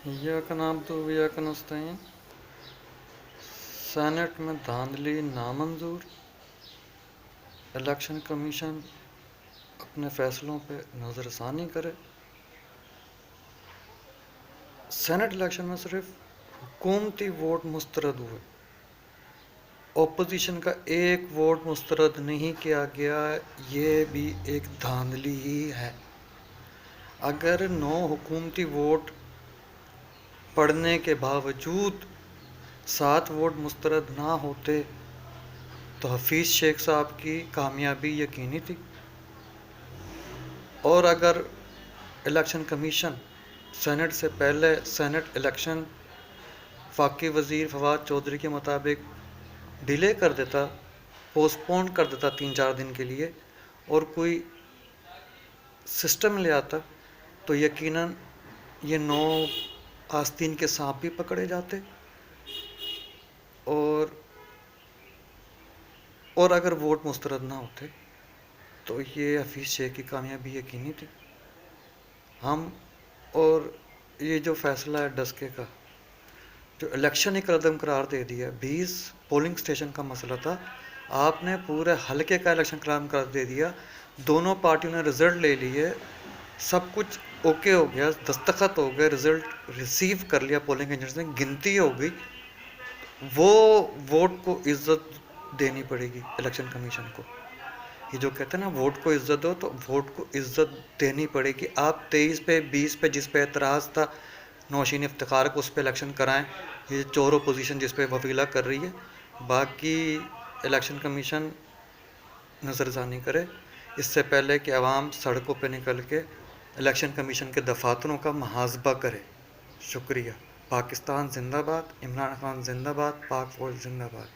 इय्याक नअब्दु व इय्याक नस्तईन। सेनेट में धांधली नामंजूर। इलेक्शन कमीशन अपने फैसलों पे नज़रसानी करे। सेनेट इलेक्शन में सिर्फ हुकूमती वोट मुस्तरद हुए, ओपोजिशन का एक वोट मुस्तरद नहीं किया गया। ये भी एक धांधली ही है। अगर 9 हुकूमती वोट पड़ने के बावजूद 7 वोट मुस्तरद ना होते तो हफीज़ शेख साहब की कामयाबी यकीनी थी। और अगर इलेक्शन कमीशन सेनेट से पहले सेनेट इलेक्शन वफाकी वज़ीर फवाद चौधरी के मुताबिक डिले कर देता, पोस्टपोन कर देता 3-4 दिन के लिए, और कोई सिस्टम ले आता, तो यकीनन ये 9 आस्तीन के सांप भी पकड़े जाते। और अगर वोट मुस्तरद ना होते तो ये हफीज़ शेख की कामयाबी यकीनी थी। और ये जो फैसला है डस्के का, जो इलेक्शन एक कदम करार दे दिया, 20 पोलिंग स्टेशन का मसला था, आपने पूरे हलके का इलेक्शन करार दे दिया। दोनों पार्टियों ने रिज़ल्ट ले लिए, सब कुछ ओके हो गया, दस्तखत हो गए, रिज़ल्ट रिसीव कर लिया पोलिंग एजेंट्स ने, गिनती हो गई। वो वोट को इज़्ज़त देनी पड़ेगी इलेक्शन कमीशन को। ये जो कहते हैं ना, वोट को इज़्ज़त दो, तो वोट को इज़्ज़त देनी पड़ेगी। आप 23 पे 20 पे जिस पे एतराज़ था नौशीन इफ्तिखार को, उस पे इलेक्शन कराएं। ये चोर अपोजिशन जिस पे वफीला कर रही है, बाकी इलेक्शन कमीशन नज़रसानी करे इससे पहले कि आवाम सड़कों पे निकल के इलेक्शन कमीशन के दफातरों का मुहासबा करे। शुक्रिया। पाकिस्तान जिंदाबाद, इमरान खान जिंदाबाद, पाक फौज जिंदाबाद।